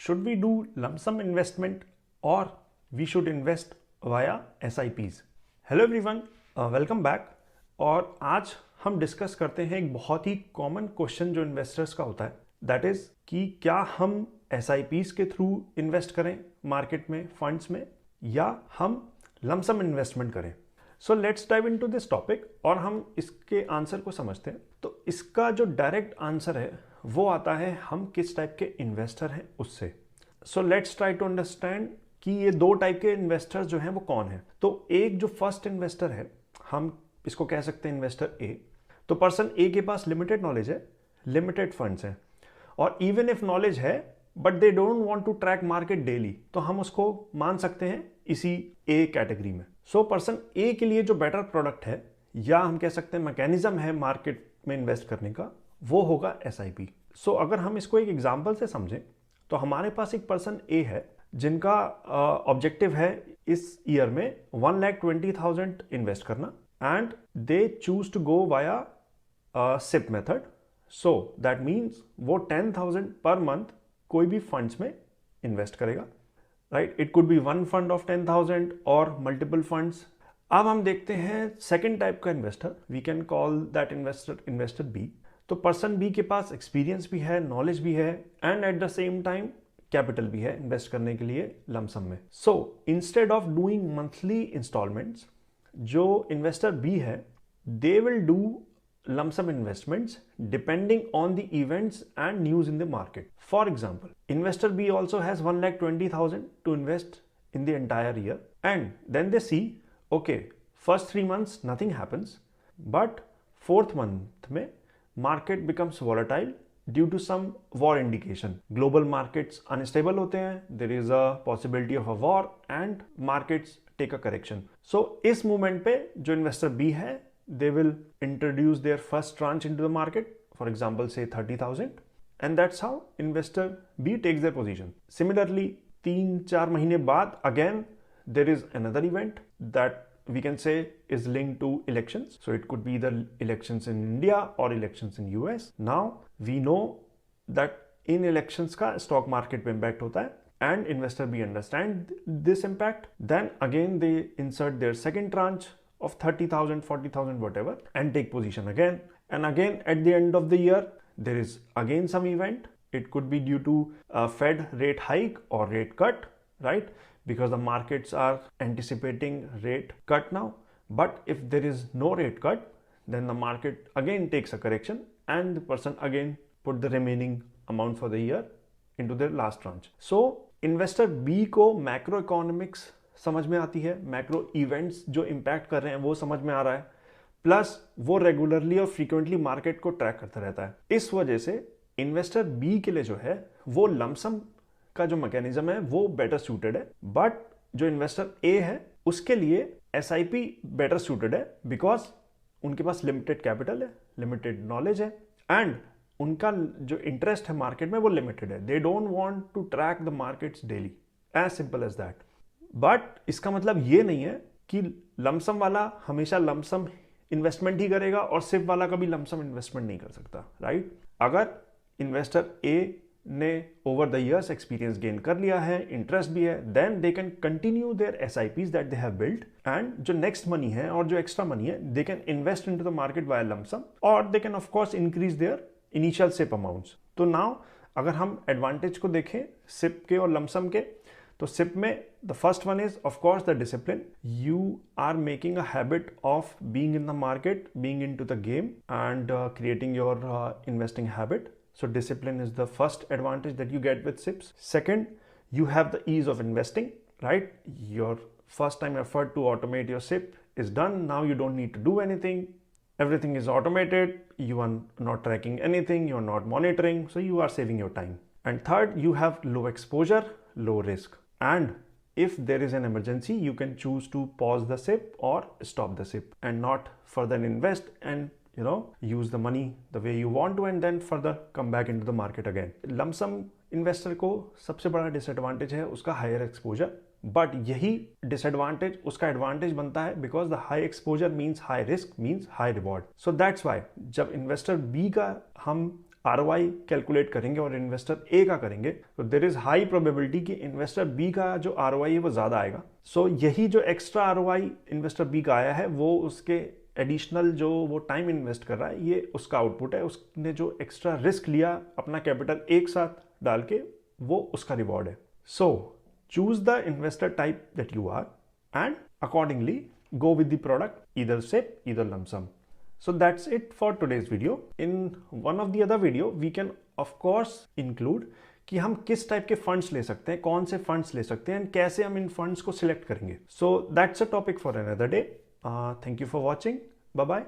should we do lump sum investment or we should invest via SIPs? Hello everyone, welcome back. और आज हम discuss करते हैं एक बहुत ही कॉमन क्वेश्चन जो इन्वेस्टर्स का होता है, दैट इज कि क्या हम SIPs के थ्रू इन्वेस्ट करें मार्केट में, फंड्स में, या हम लंप सम इन्वेस्टमेंट करें। So let's dive into this topic और हम इसके आंसर को समझते हैं। तो इसका जो डायरेक्ट आंसर है वो आता है हम किस टाइप के इन्वेस्टर हैं उससे। So let's try to understand कि ये दो टाइप के इन्वेस्टर्स जो हैं वो कौन है। तो एक जो फर्स्ट इन्वेस्टर है, हम इसको कह सकते हैं इन्वेस्टर ए। तो पर्सन ए के पास लिमिटेड नॉलेज है, लिमिटेड फंड्स हैं, और इवन इफ नॉलेज है but they don't want to track market daily, तो हम उसको मान सकते हैं इसी ए कैटेगरी में। सो पर्सन ए के लिए जो बेटर प्रोडक्ट है, या हम कह सकते हैं मैकेनिज्म है मार्केट में इन्वेस्ट करने का, वो होगा SIP। सो अगर हम इसको एक एग्जांपल से समझें तो हमारे पास एक पर्सन ए है जिनका ऑब्जेक्टिव है इस ईयर में 1,20,000 इन्वेस्ट करना, and they choose to go via SIP method. So that means वो 10,000 पर मंथ कोई भी फंड्स में इन्वेस्ट करेगा, right. It could be one fund of 10,000 और मल्टीपल फंड्स। अब हम देखते हैं सेकेंड टाइप का investor, we can call that investor B. तो पर्सन बी के पास एक्सपीरियंस भी है, नॉलेज भी है, and at the same time capital भी है इन्वेस्ट करने के लिए लंप सम में। So instead of doing monthly installments, जो इन्वेस्टर बी है they will do lump sum investments depending on the events and news in the market. For example, investor B also has 1,20,000 to invest in the entire year, and then they see, okay, first 3 months nothing happens, but fourth month में market becomes volatile due to some war indication. Global markets unstable होते हैं, there is a possibility of a war and markets take a correction. So इस moment पे जो investor B है, they will introduce their first tranche into the market, for example say 30,000, and that's how investor B takes their position. Similarly, 3-4 महीने बाद again there is another event that we can say is linked to elections. So it could be the elections in India or elections in US. Now we know that in elections का stock market पे impact होता है, and investor B understand this impact. Then again they insert their second tranche of 30,000, 40,000, whatever, and take position again. And again, at the end of the year, there is again some event. It could be due to a Fed rate hike or rate cut, right? Because the markets are anticipating rate cut now. But if there is no rate cut, then the market again takes a correction, and the person again put the remaining amount for the year into their last tranche. So, investor B को macroeconomics समझ में आती है, macro events जो impact कर रहे हैं वो समझ में आ रहा है, प्लस वो रेगुलरली और फ्रीक्वेंटली मार्केट को ट्रैक करता रहता है। इस वजह से इन्वेस्टर बी के लिए जो है वो लंप सम का जो मैकेनिज्म है वो बेटर सूटेड है, बट जो इन्वेस्टर ए है उसके लिए SIP बेटर सूटेड है, बिकॉज उनके पास लिमिटेड कैपिटल है, लिमिटेड नॉलेज है, एंड उनका जो इंटरेस्ट है मार्केट में वो लिमिटेड है। They don't want to track the markets daily, as simple as that. But इसका मतलब ये नहीं है कि लमसम वाला हमेशा लमसम इन्वेस्टमेंट ही करेगा और सिप वाला कभी लमसम इन्वेस्टमेंट नहीं कर सकता, राइट। अगर इन्वेस्टर ए ने over the years experience gain कर लिया है, इंटरेस्ट भी है, then they can continue their SIPs that they have built, and जो नेक्स्ट मनी है और जो एक्स्ट्रा मनी है they can invest into the market via lump sum, और they can of course increase their initial SIP amounts. तो now अगर हम advantage को देखें सिप के और लमसम के, तो सिप में the first one is of course the discipline. You are making a habit of being in the market, being into the game, and creating your investing habit. So discipline is the first advantage that you get with SIPs. Second, you have the ease of investing, right? Your first time effort to automate your SIP is done. Now you don't need to do anything. Everything is automated. You are not tracking anything. You are not monitoring. So you are saving your time. And third, you have low exposure, low risk. And if there is an emergency, you can choose to pause the SIP or stop the SIP and not further invest and use the money the way you want to, and then further come back into the market again. Lump sum investor को सबसे बड़ा disadvantage है उसका higher exposure, but यही disadvantage उसका advantage बनता है because the high exposure means high risk means high reward. So that's why जब इन्वेस्टर बी का हम ROI कैलकुलेट करेंगे और इन्वेस्टर ए का करेंगे तो देर इज हाई प्रोबेबिलिटी कि इन्वेस्टर बी का जो ROI है वो ज़्यादा आएगा। सो यही जो एक्स्ट्रा ROI इन्वेस्टर बी का आया है वो उसके एडिशनल जो वो टाइम इन्वेस्ट कर रहा है ये उसका आउटपुट है। उसने जो एक्स्ट्रा रिस्क लिया अपना कैपिटल एक साथ डाल के वो उसका रिवॉर्ड है। So choose the investor type that you are and accordingly go with the product, either SIP, either lump sum. So that's it for today's video. In one of the other video, we can of course include कि हम किस type के funds ले सकते हैं, कौन से funds ले सकते हैं, कैसे हम इन फंड्स को सिलेक्ट करेंगे। So that's a topic for another day. Thank you for watching. Bye bye.